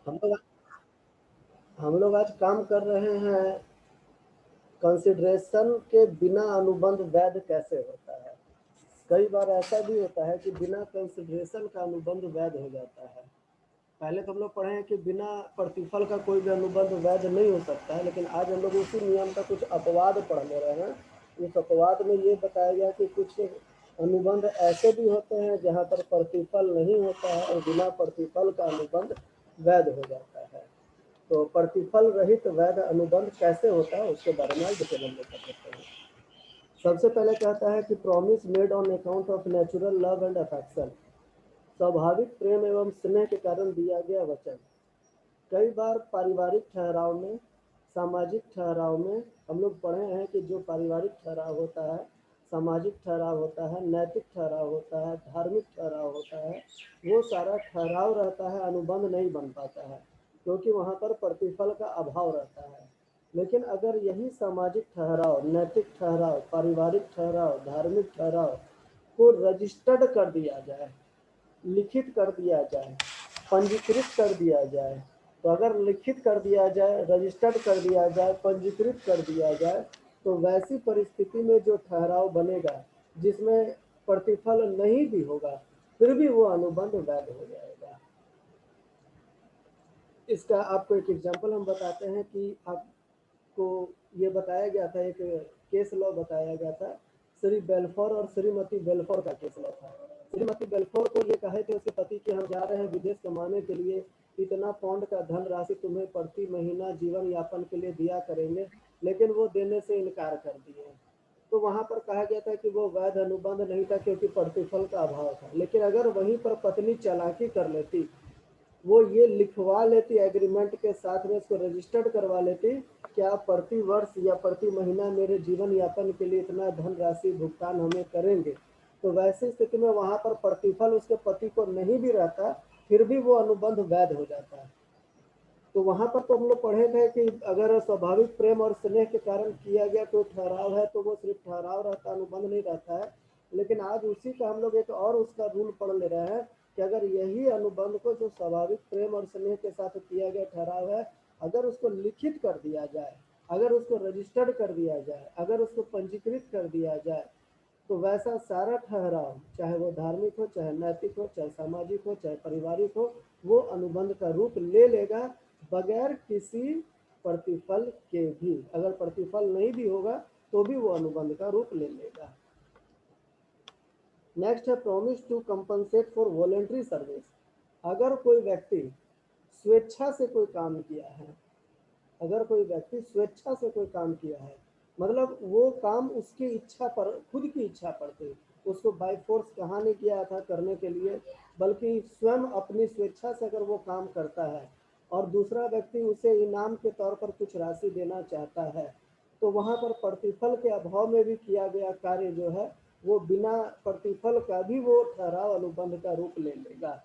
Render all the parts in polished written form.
हम लोग हम लोग आज काम कर रहे हैं कंसिडरेशन के बिना अनुबंध वैध कैसे होता है। कई बार ऐसा भी होता है कि बिना कंसिडरेशन का अनुबंध वैध हो जाता है। पहले तो हम लोग पढ़े हैं कि बिना प्रतिफल का कोई भी अनुबंध वैध नहीं हो सकता है, लेकिन आज हम लोग उसी नियम का कुछ अपवाद पढ़ ले रहे हैं। उस अपवाद में ये बताया गया कि कुछ अनुबंध ऐसे भी होते हैं जहाँ पर प्रतिफल नहीं होता है और बिना प्रतिफल का अनुबंध वैध हो जाता है। तो प्रतिफल रहित वैध अनुबंध कैसे होता है उसके बारे में आज डिटेल हम लोग कर सकते हैं। सबसे पहले कहता है कि promise made on account of natural love and affection, स्वाभाविक प्रेम एवं स्नेह के कारण दिया गया वचन। कई बार पारिवारिक ठहराव में, सामाजिक ठहराव में हम लोग पढ़े हैं कि जो पारिवारिक ठहराव होता है, सामाजिक ठहराव होता है, नैतिक ठहराव होता है, धार्मिक ठहराव होता है, वो सारा ठहराव रहता है, अनुबंध नहीं बन पाता है क्योंकि वहाँ पर प्रतिफल का अभाव रहता है। लेकिन अगर यही सामाजिक ठहराव, नैतिक ठहराव, पारिवारिक ठहराव, धार्मिक ठहराव को रजिस्टर्ड कर दिया जाए, लिखित कर दिया जाए, पंजीकृत कर दिया जाए, तो अगर लिखित कर दिया जाए, रजिस्टर्ड कर दिया जाए, पंजीकृत कर दिया जाए, तो वैसी परिस्थिति में जो ठहराव बनेगा जिसमें प्रतिफल नहीं भी होगा फिर भी वो अनुबंध वैध हो जाएगा। इसका आपको एक एग्जांपल हम बताते हैं कि आपको ये बताया गया था, एक केस लॉ बताया गया था। श्री बेल्फोर और श्रीमती बेल्फोर का केस लॉ था। श्रीमती बेल्फोर को ये कहे थे उसके पति कि हम जा रहे हैं विदेश कमाने के लिए, इतना पाउंड का धन राशि तुम्हें प्रति महीना जीवन यापन के लिए दिया करेंगे, लेकिन वो देने से इनकार कर दिए। तो वहां पर कहा गया था कि वो वैध अनुबंध नहीं था क्योंकि प्रतिफल का अभाव था। लेकिन अगर वहीं पर पत्नी चालाकी कर लेती, वो ये लिखवा लेती एग्रीमेंट के साथ में, इसको रजिस्टर्ड करवा लेती कि आप प्रति वर्ष या प्रति महीना मेरे जीवन यापन के लिए इतना धन राशि भुगतान हमें करेंगे, तो वैसी स्थिति में वहां पर प्रतिफल उसके पति को नहीं भी रहता फिर भी वो अनुबंध वैध हो जाता है। तो वहां पर तो हम लोग पढ़े थे कि अगर स्वाभाविक प्रेम और स्नेह के कारण किया गया कोई ठहराव है तो वो सिर्फ ठहराव रहता, अनुबंध नहीं रहता है। लेकिन आज उसी का हम लोग एक और उसका रूल पढ़ ले रहे हैं कि अगर यही अनुबंध को जो स्वाभाविक प्रेम और स्नेह के साथ किया गया ठहराव है, अगर उसको लिखित कर दिया जाए, अगर उसको रजिस्टर्ड कर दिया जाए, अगर उसको पंजीकृत कर दिया जाए, तो वैसा सारा ठहराव, चाहे वो धार्मिक हो, चाहे नैतिक हो, चाहे सामाजिक हो, चाहे पारिवारिक हो, वो अनुबंध का रूप ले लेगा बगैर किसी प्रतिफल के भी। अगर प्रतिफल नहीं भी होगा तो भी वो अनुबंध का रूप ले लेगा। नेक्स्ट है promise to compensate for voluntary service. अगर कोई व्यक्ति स्वेच्छा से कोई काम किया है, अगर कोई व्यक्ति स्वेच्छा से कोई काम किया है, मतलब वो काम उसकी इच्छा पर, खुद की इच्छा पर थे, उसको बाय फोर्स कहा नहीं किया था करने के लिए, बल्कि स्वयं अपनी स्वेच्छा से अगर वो काम करता है और दूसरा व्यक्ति उसे इनाम के तौर पर कुछ राशि देना चाहता है, तो वहाँ पर प्रतिफल के अभाव में भी किया गया कार्य जो है वो बिना प्रतिफल का भी वो ठहराव अनुबंध का रूप ले लेगा।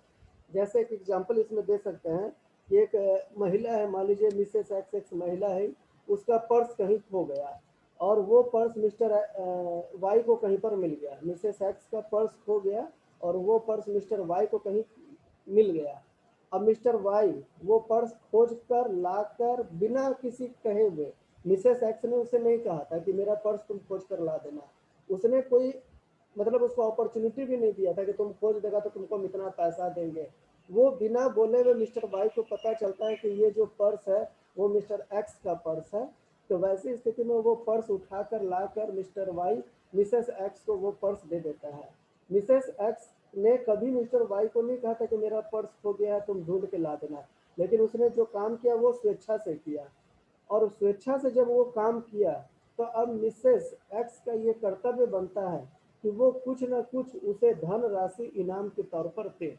जैसे एक एग्जाम्पल इसमें दे सकते हैं कि एक महिला है, मान लीजिए मिसेस एक्स एक्स महिला है, उसका पर्स कहीं खो गया और वो पर्स मिस्टर वाई को कहीं पर मिल गया। मिसेस एक्स का पर्स खो गया और वो पर्स मिस्टर वाई को कहीं मिल गया। अब मिस्टर वाई वो पर्स खोज कर ला कर बिना किसी कहे हुए, मिसेस एक्स ने उसे नहीं कहा था कि मेरा पर्स तुम खोज कर ला देना, उसने कोई मतलब उसको अपॉर्चुनिटी भी नहीं दिया था कि तुम खोज देगा तो तुमको हम इतना पैसा देंगे। वो बिना बोले हुए मिस्टर वाई को पता चलता है कि ये जो पर्स है वो मिस्टर एक्स का पर्स है। तो वैसी स्थिति में वो पर्स उठाकर लाकर मिस्टर वाई मिसेस एक्स को वो पर्स दे देता है। मिसेस एक्स ने कभी मिस्टर वाई को नहीं कहा था कि मेरा पर्स खो गया है तुम ढूंढ के ला देना, लेकिन उसने जो काम किया वो स्वेच्छा से किया। और स्वेच्छा से जब वो काम किया तो अब मिसेस एक्स का ये कर्तव्य बनता है कि वो कुछ ना कुछ उसे धन राशि इनाम के तौर पर दे।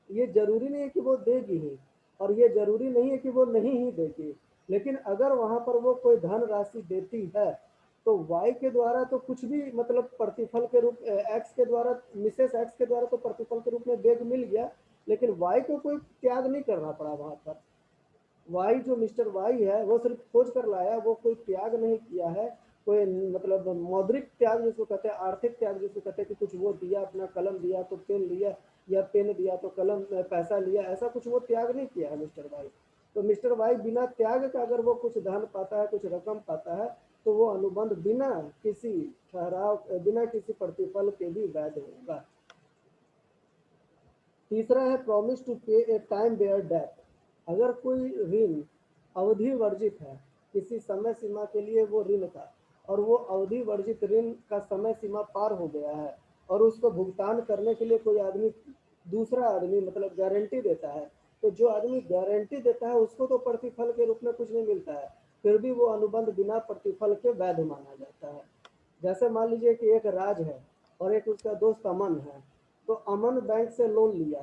ये जरूरी नहीं है कि वो देगी ही और ये जरूरी नहीं है कि वो नहीं ही देगी, लेकिन अगर वहां पर वो कोई धन राशि देती है तो वाई के द्वारा तो कुछ भी मतलब प्रतिफल के रूप, एक्स के द्वारा, मिसेस एक्स के द्वारा तो प्रतिफल के रूप में बैग मिल गया, लेकिन वाई को कोई त्याग नहीं करना पड़ा वहां पर। वाई जो मिस्टर वाई है वो सिर्फ खोज कर लाया, वो कोई त्याग नहीं किया है, कोई मतलब मौद्रिक त्याग जिसको कहते हैं, आर्थिक त्याग जिसको कहते हैं कि कुछ वो दिया, अपना कलम दिया तो पेन लिया, या पेन दिया तो कलम पैसा लिया, ऐसा कुछ वो त्याग नहीं किया है मिस्टर वाई। तो मिस्टर वाई बिना त्याग का अगर वो कुछ धन पाता है, कुछ रकम पाता है, तो वो अनुबंध बिना किसी ठहराव, बिना किसी प्रतिफल के भी वैध होगा। तीसरा है प्रॉमिस टू पे ए टाइम बेयर डेट। अगर कोई ऋण अवधि वर्जित है, किसी समय सीमा के लिए वो ऋण था, और वो अवधि वर्जित ऋण का समय सीमा पार हो गया है, और उसको भुगतान करने के लिए कोई आदमी, दूसरा आदमी मतलब गारंटी देता है, तो जो आदमी गारंटी देता है उसको तो प्रतिफल के रूप में कुछ नहीं मिलता है, फिर भी वो अनुबंध बिना प्रतिफल के वैध माना जाता है। जैसे मान लीजिए कि एक राज है और एक उसका दोस्त अमन है, तो अमन बैंक से लोन लिया,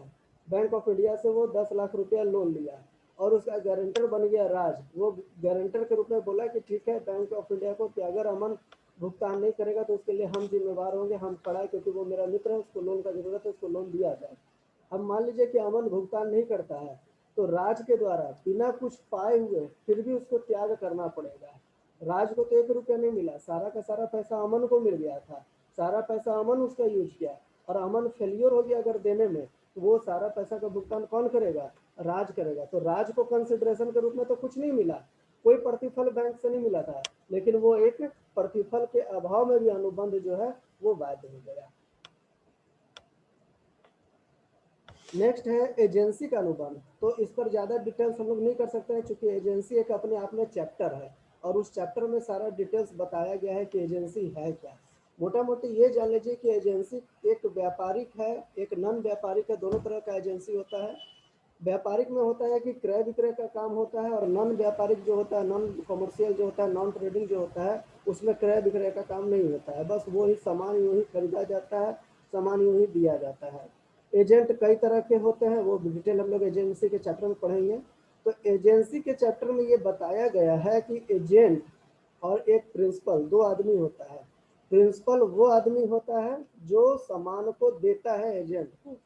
बैंक ऑफ इंडिया से वो 10 लाख रुपया लोन लिया, और उसका गारंटर बन गया राज। वो गारंटर के रूप में बोला कि ठीक है बैंक ऑफ इंडिया को कि अगर अमन भुगतान नहीं करेगा तो उसके लिए हम जिम्मेवार होंगे, हम खड़ा है क्योंकि वो मेरा मित्र है, उसको लोन का जरूरत है, उसको लोन दिया जाए। अब मान लीजिए कि अमन भुगतान नहीं करता है, तो राज के द्वारा बिना कुछ पाए हुए फिर भी उसको त्याग करना पड़ेगा। राज को तो 1 रुपया नहीं मिला, सारा का सारा पैसा अमन को मिल गया था, सारा पैसा अमन उसका यूज किया, और अमन फेलियर हो गया अगर देने में, तो वो सारा पैसा का भुगतान कौन करेगा? राज करेगा। तो राज को कंसिडरेशन के रूप में तो कुछ नहीं मिला, कोई प्रतिफल बैंक से नहीं मिला था, लेकिन वो एक प्रतिफल के अभाव में भी अनुबंध जो है वो वैध हो गया। नेक्स्ट है एजेंसी का अनुबंध। तो इस पर ज़्यादा डिटेल्स हम लोग नहीं कर सकते हैं, क्योंकि एजेंसी एक अपने आप में चैप्टर है, और उस चैप्टर में सारा डिटेल्स बताया गया है कि एजेंसी है क्या। मोटा मोटी ये जान लीजिए कि एजेंसी एक व्यापारिक है, एक नॉन व्यापारिक है, दोनों तरह का एजेंसी होता है। व्यापारिक में होता है कि क्रय विक्रय का काम होता है, और नॉन व्यापारिक जो होता है, नॉन कमर्शियल जो होता है, नॉन ट्रेडिंग जो होता है, उसमें क्रय विक्रय का काम नहीं होता है, बस वो ही सामान यूँ ही खरीदा जाता है, सामान यूँ ही दिया जाता है। एजेंट कई तरह के होते हैं, वो डिटेल हम लोग एजेंसी के चैप्टर में पढ़ेंगे। तो एजेंसी के चैप्टर में ये बताया गया है कि एजेंट और एक प्रिंसिपल, दो आदमी होता है। प्रिंसिपल वो आदमी होता है जो सामान को देता है एजेंट को,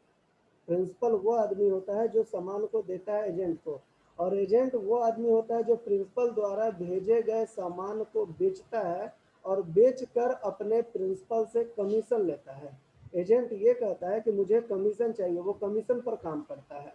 प्रिंसिपल वो आदमी होता है जो सामान को देता है एजेंट को, और एजेंट वो आदमी होता है जो प्रिंसिपल द्वारा भेजे गए सामान को बेचता है, और बेचकर अपने प्रिंसिपल से कमीशन लेता है। एजेंट ये कहता है कि मुझे कमीशन चाहिए, वो कमीशन पर काम करता है।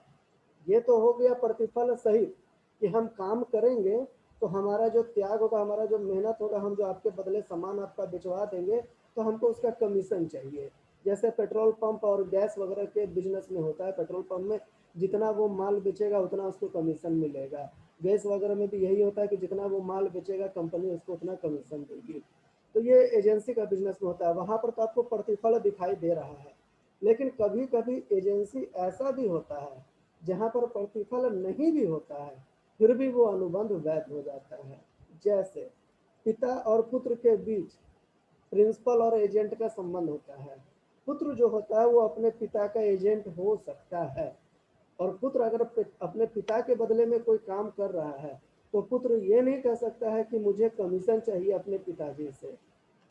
ये तो हो गया प्रतिफल सहित, कि हम काम करेंगे तो हमारा जो त्याग होगा, हमारा जो मेहनत होगा, हम जो आपके बदले सामान आपका भिजवा देंगे, तो हमको उसका कमीशन चाहिए। जैसे पेट्रोल पंप और गैस वगैरह के बिजनेस में होता है, पेट्रोल पंप में जितना वो माल बेचेगा उतना उसको कमीशन मिलेगा। गैस वगैरह में भी यही होता है कि जितना वो माल बेचेगा कंपनी उसको उतना कमीशन देगी। तो ये एजेंसी का बिजनेस में होता है, वहाँ पर तो आपको प्रतिफल दिखाई दे रहा है। लेकिन कभी कभी एजेंसी ऐसा भी होता है जहाँ पर प्रतिफल नहीं भी होता है, फिर भी वो अनुबंध वैध हो जाता है। जैसे पिता और पुत्र के बीच प्रिंसिपल और एजेंट का संबंध होता है। पुत्र जो होता है वो अपने पिता का एजेंट हो सकता है, और पुत्र अगर अपने पिता के बदले में कोई काम कर रहा है, तो पुत्र ये नहीं कह सकता है कि मुझे कमीशन चाहिए अपने पिताजी से।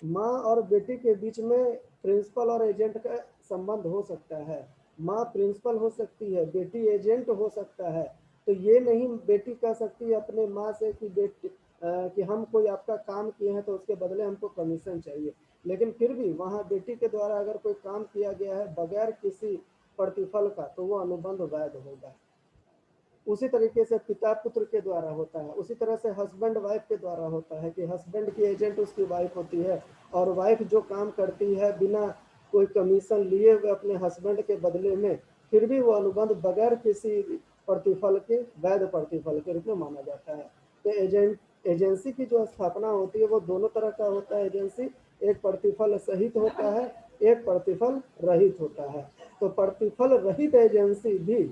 माँ और बेटी के बीच में प्रिंसिपल और एजेंट का संबंध हो सकता है, माँ प्रिंसिपल हो सकती है, बेटी एजेंट हो सकता है। तो ये नहीं बेटी कह सकती है अपने माँ से कि बेटी कि हम कोई आपका काम किए हैं तो उसके बदले हमको कमीशन चाहिए। लेकिन फिर भी वहाँ बेटी के द्वारा अगर कोई काम किया गया है बगैर किसी प्रतिफल का, तो वो अनुबंध वैध होगा। उसी तरीके से पिता पुत्र के द्वारा होता है, उसी तरह से हस्बैंड वाइफ के द्वारा होता है, कि हस्बैंड की एजेंट उसकी वाइफ होती है, और वाइफ जो काम करती है बिना कोई कमीशन लिए हुए अपने हस्बैंड के बदले में, फिर भी वो अनुबंध बगैर किसी प्रतिफल के वैध प्रतिफल के रूप में माना जाता है। तो एजेंसी की जो स्थापना होती है वो दोनों तरह का होता है एजेंसी, एक प्रतिफल सहित होता है, एक प्रतिफल रहित होता है। तो प्रतिफल रहित एजेंसी भी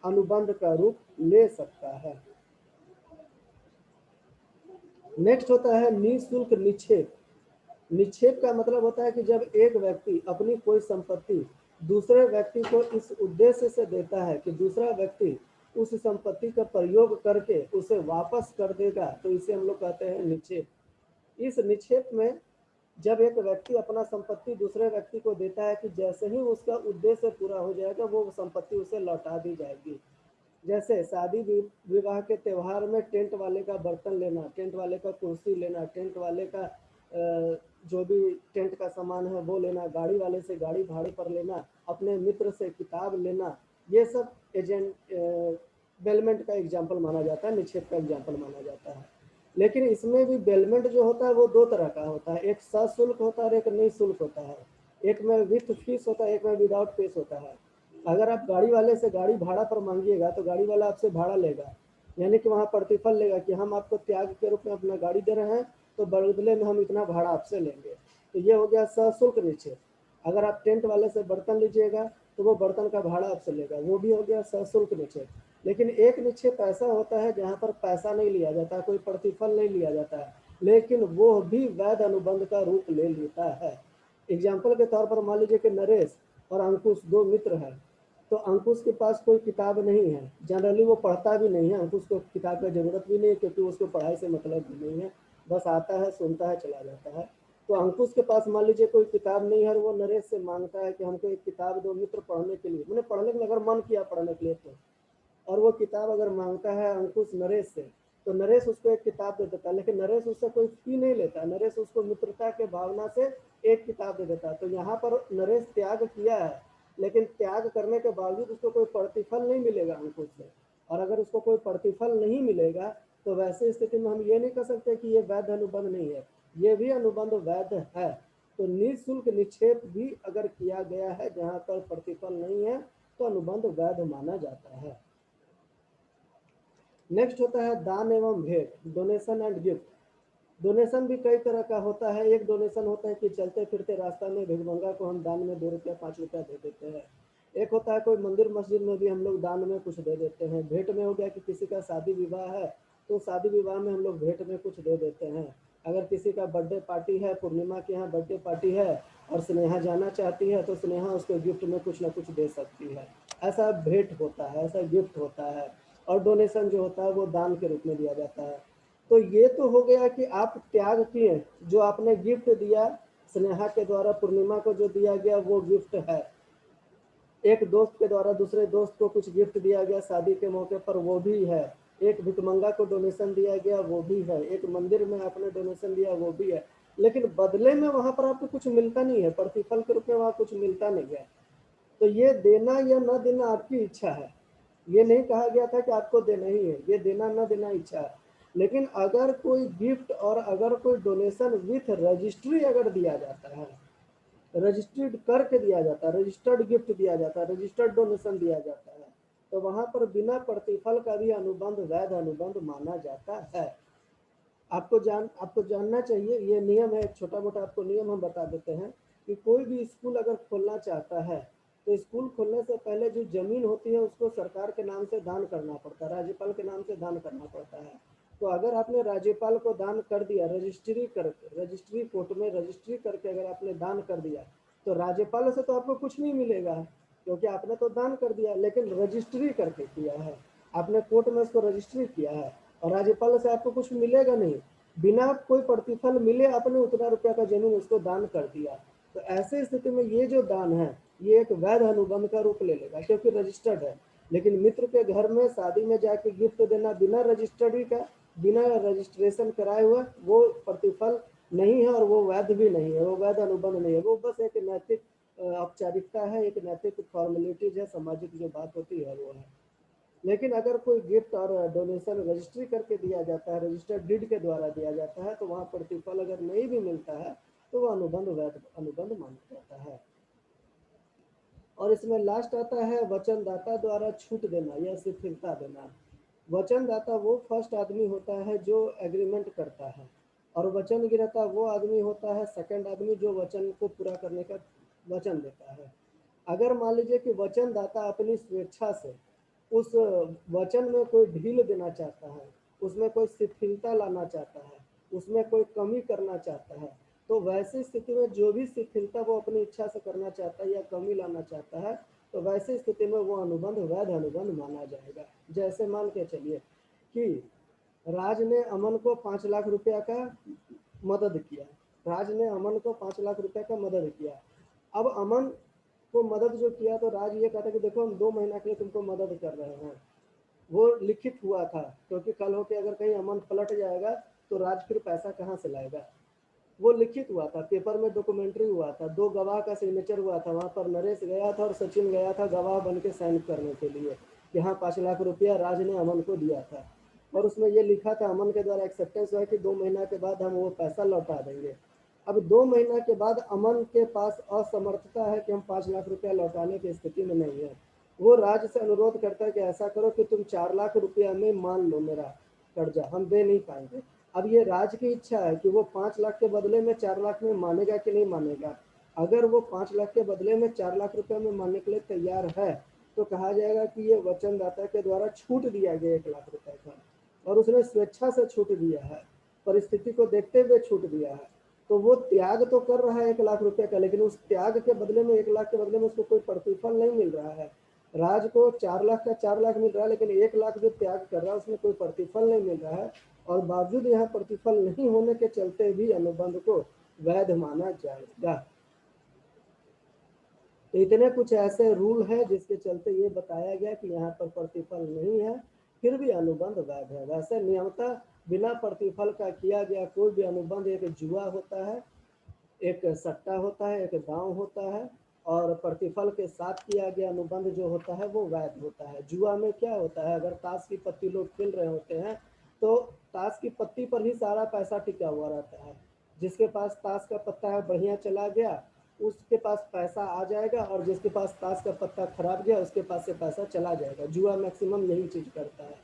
अनुबंध का रूप ले सकता है। नेक्स्ट होता है निःशुल्क निक्षेप। निक्षेप का मतलब होता है कि जब एक व्यक्ति अपनी कोई संपत्ति दूसरे व्यक्ति को इस उद्देश्य से देता है कि दूसरा व्यक्ति उस संपत्ति का प्रयोग करके उसे वापस कर देगा, तो इसे हम लोग कहते हैं निक्षेप। इस निक्षेप में जब एक व्यक्ति अपना संपत्ति दूसरे व्यक्ति को देता है कि जैसे ही उसका उद्देश्य पूरा हो जाएगा वो संपत्ति उसे लौटा दी जाएगी। जैसे शादी विवाह के त्यौहार में टेंट वाले का बर्तन लेना, टेंट वाले का कुर्सी लेना, टेंट वाले का जो भी टेंट का सामान है वो लेना, गाड़ी वाले से गाड़ी भाड़े पर लेना, अपने मित्र से किताब लेना, ये सब एजेंट बेलमेंट का एग्जाम्पल माना जाता है, निक्षेप का एग्जाम्पल माना जाता है। लेकिन इसमें भी बेलमेंट जो होता है वो दो तरह का होता है, एक सशुल्क होता है और एक निःशुल्क होता है। एक में विथ फीस होता है, एक में विदाउट फीस होता है। अगर आप गाड़ी वाले से गाड़ी भाड़ा पर मांगिएगा तो गाड़ी वाला आपसे भाड़ा लेगा, यानी कि वहाँ प्रतिफल लेगा कि हम आपको त्याग के रूप में अपना गाड़ी दे रहे हैं, तो बदले में हम इतना भाड़ा आपसे लेंगे। तो ये हो गया सशुल्क निक्षेप। अगर आप टेंट वाले से बर्तन लीजिएगा तो वो बर्तन का भाड़ा आपसे लेगा, वो भी हो गया सशुल्क निक्षेप। लेकिन एक निक्षेप ऐसा होता है जहाँ पर पैसा नहीं लिया जाता, कोई प्रतिफल नहीं लिया जाता है, लेकिन वो भी वैध अनुबंध का रूप ले लेता है। एग्जाम्पल के तौर पर मान लीजिए कि नरेश और अंकुश दो मित्र हैं। तो अंकुश के पास कोई किताब नहीं है, जनरली वो पढ़ता भी नहीं है, अंकुश को किताब की जरूरत भी नहीं है क्योंकि उसको पढ़ाई से मतलब भी नहीं है, बस आता है, सुनता है, चला जाता है। तो अंकुश के पास मान लीजिए कोई किताब नहीं है और वो नरेश से मांगता है कि हमको एक किताब दो मित्र पढ़ने के लिए, मैंने पढ़ने के लिए अगर मन किया पढ़ने के लिए तो, और वो किताब अगर मांगता है अंकुश नरेश से, तो नरेश उसको एक किताब दे देता है, लेकिन नरेश उससे कोई फी नहीं लेता, नरेश उसको मित्रता के भावना से एक किताब दे देता है। तो यहाँ पर नरेश त्याग किया है, लेकिन त्याग करने के बावजूद उसको कोई प्रतिफल नहीं मिलेगा अंकुश से। और अगर उसको कोई प्रतिफल नहीं मिलेगा तो वैसे स्थिति में हम ये नहीं कह सकते कि ये वैध अनुबंध नहीं है, ये भी अनुबंध वैध है। तो निःशुल्क निक्षेप भी अगर किया गया है जहाँ पर प्रतिफल नहीं है तो अनुबंध वैध माना जाता है। नेक्स्ट होता है दान एवं भेंट, डोनेशन एंड गिफ्ट। डोनेशन भी कई तरह का होता है। एक डोनेशन होता है कि चलते फिरते रास्ता में भिखमंगा को हम दान में 2 रुपया 5 रुपया दे देते हैं। एक होता है कोई मंदिर मस्जिद में भी हम लोग दान में कुछ दे देते हैं। भेंट में हो गया कि किसी का शादी विवाह है तो शादी विवाह में हम लोग भेंट में कुछ दे देते हैं। अगर किसी का बर्थडे पार्टी है, पूर्णिमा के यहाँ बर्थडे पार्टी है और स्नेहा जाना चाहती है तो स्नेहा उसको गिफ्ट में कुछ ना कुछ दे सकती है। ऐसा भेंट होता है, ऐसा गिफ्ट होता है। और डोनेशन जो होता है वो दान के रूप में दिया जाता है। तो ये तो हो गया कि आप त्याग किए, जो आपने गिफ्ट दिया स्नेहा के द्वारा पूर्णिमा को जो दिया गया वो गिफ्ट है। एक दोस्त के द्वारा दूसरे दोस्त को कुछ गिफ्ट दिया गया शादी के मौके पर, वो भी है। एक भिखमंगा को डोनेशन दिया गया, वो भी है। एक मंदिर में आपने डोनेशन दिया, वो भी है। लेकिन बदले में वहां पर आपको कुछ मिलता नहीं है, प्रतिफल के रूप में वहां कुछ मिलता नहीं है। तो ये देना या न देना आपकी इच्छा है। ये नहीं कहा गया था कि आपको देना ही है, ये देना न देना इच्छा है। लेकिन अगर कोई गिफ्ट और अगर कोई डोनेशन विथ रजिस्ट्री अगर दिया जाता है, रजिस्ट्रीड करके दिया जाता है, रजिस्टर्ड गिफ्ट दिया जाता है, रजिस्टर्ड डोनेशन दिया जाता है, तो वहां पर बिना प्रतिफल का भी अनुबंध वैध अनुबंध माना जाता है। आपको जानना चाहिए, ये नियम है, एक छोटा मोटा आपको नियम हम बता देते हैं कि कोई भी स्कूल अगर खोलना चाहता है तो स्कूल खोलने से पहले जो जमीन होती है उसको सरकार के नाम से दान करना पड़ता है, राज्यपाल के नाम से दान करना पड़ता है। तो अगर आपने राज्यपाल को दान कर दिया, रजिस्ट्री करके, रजिस्ट्री कोर्ट में रजिस्ट्री करके अगर आपने दान कर दिया, तो राज्यपाल से तो आपको कुछ नहीं मिलेगा क्योंकि आपने तो दान कर दिया, लेकिन रजिस्ट्री करके किया है, आपने कोर्ट में उसको रजिस्ट्री किया है, और राज्यपाल से आपको कुछ मिलेगा नहीं। बिना कोई प्रतिफल मिले आपने उतना रुपया का जमीन उसको दान कर दिया। तो ऐसे स्थिति में ये जो दान है ये एक वैध अनुबंध का रूप ले लेगा क्योंकि रजिस्टर्ड है। लेकिन मित्र के घर में शादी में जाके गिफ्ट देना बिना रजिस्टर्ड का, बिना रजिस्ट्रेशन कराए हुए, वो प्रतिफल नहीं है और वो वैध भी नहीं है, वो वैध अनुबंध नहीं है, वो बस एक नैतिक औपचारिकता है, एक नैतिक फॉर्मेलिटीज है, सामाजिक जो बात होती है वो है। लेकिन अगर कोई गिफ्ट और डोनेशन रजिस्ट्री करके दिया जाता है, रजिस्टर्ड डीड के द्वारा दिया जाता है, तो वहाँ प्रतिफल अगर नहीं भी मिलता है तो वह अनुबंध वैध अनुबंध माना जाता है। और इसमें लास्ट आता है वचनदाता द्वारा छूट देना या शिथिलता देना। वचनदाता वो फर्स्ट आदमी होता है जो एग्रीमेंट करता है, और वचन गिरता वो आदमी होता है सेकंड आदमी जो वचन को पूरा करने का वचन देता है। अगर मान लीजिए कि वचनदाता अपनी स्वेच्छा से उस वचन में कोई ढील देना चाहता है, उसमें कोई शिथिलता लाना चाहता है, उसमें कोई कमी करना चाहता है, तो वैसी स्थिति में जो भी शिथिलता वो अपनी इच्छा से करना चाहता है या कमी लाना चाहता है, तो वैसी स्थिति में वो अनुबंध वैध अनुबंध माना जाएगा। जैसे मान के चलिए कि राज ने अमन को 5 लाख रुपया का मदद किया, राज ने अमन को 5 लाख रुपया का मदद किया। अब अमन को मदद जो किया तो राज ये कहता कि देखो हम 2 महीना के लिए तुमको मदद कर रहे हैं। वो लिखित हुआ था क्योंकि कल होके अगर कहीं अमन पलट जाएगा तो राज फिर पैसा कहाँ से लाएगा। वो लिखित हुआ था, पेपर में डॉक्यूमेंट्री हुआ था, 2 गवाह का सिग्नेचर हुआ था, वहां पर नरेश गया था और सचिन गया था गवाह बन के साइन करने के लिए। कि हाँ 5 लाख रुपया राज ने अमन को दिया था, और उसमें ये लिखा था अमन के द्वारा एक्सेप्टेंस हुआ कि 2 महीना के बाद हम वो पैसा लौटा देंगे। अब 2 महीना के बाद अमन के पास असमर्थता है कि हम 5 लाख रुपया लौटाने की स्थिति में नहीं है। वो राज से अनुरोध करता है कि ऐसा करो कि तुम 4 लाख रुपया में मान लो मेरा कर्जा, हम दे नहीं पाएंगे। अब ये राज की इच्छा है कि वो 5 लाख के बदले में 4 लाख में मानेगा कि नहीं मानेगा। अगर वो 5 लाख के बदले में 4 लाख रुपया में मानने के लिए तैयार है तो कहा जाएगा कि ये वचनदाता के द्वारा छूट दिया गया 1 लाख रुपए का, और उसने स्वेच्छा से छूट दिया है, परिस्थिति को देखते हुए छूट दिया है। तो वो त्याग तो कर रहा है 1 लाख रुपए का, लेकिन उस त्याग के बदले में 1 लाख के बदले में उसको कोई प्रतिफल नहीं मिल रहा है। राज को 4 लाख का 4 लाख मिल रहा है, लेकिन 1 लाख जो त्याग कर रहा है उसमें कोई प्रतिफल नहीं मिल रहा है, और बावजूद यहाँ प्रतिफल नहीं होने के चलते भी अनुबंध को वैध माना जाएगा। तो इतने कुछ ऐसे रूल है जिसके चलते ये बताया गया कि यहाँ पर प्रतिफल नहीं है, फिर भी अनुबंध वैध है। वैसे नियमतः बिना प्रतिफल का किया गया कोई भी अनुबंध एक जुआ होता है, एक सट्टा होता है, एक दांव होता है, और प्रतिफल के साथ किया गया अनुबंध जो होता है वो वैध होता है। जुआ में क्या होता है, अगर ताश की पत्ती लोग खेल रहे होते हैं तो ताश की पत्ती पर ही सारा पैसा टिका हुआ रहता है। जिसके पास ताश का पत्ता है बढ़िया चला गया उसके पास पैसा आ जाएगा, और जिसके पास ताश का पत्ता खराब गया उसके पास से पैसा चला जाएगा। जुआ मैक्सिमम यही चीज करता है।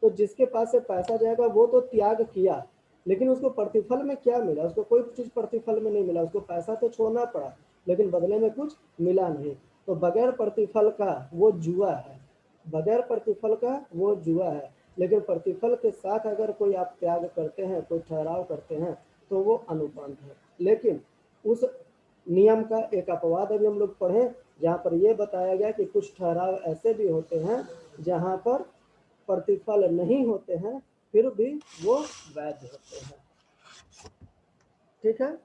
तो जिसके पास से पैसा जाएगा वो तो त्याग किया, लेकिन उसको प्रतिफल में क्या मिला, उसको कोई चीज प्रतिफल में नहीं मिला, उसको पैसा तो छोड़ना पड़ा लेकिन बदले में कुछ मिला नहीं। तो बगैर प्रतिफल का वो जुआ है, बगैर प्रतिफल का वो जुआ है। लेकिन प्रतिफल के साथ अगर कोई आप त्याग करते हैं, कोई ठहराव करते हैं तो वो अनुबंध है। लेकिन उस नियम का एक अपवाद अभी हम लोग पढ़े जहाँ पर यह बताया गया कि कुछ ठहराव ऐसे भी होते हैं जहाँ पर प्रतिफल नहीं होते हैं फिर भी वो वैध होते हैं। ठीक है।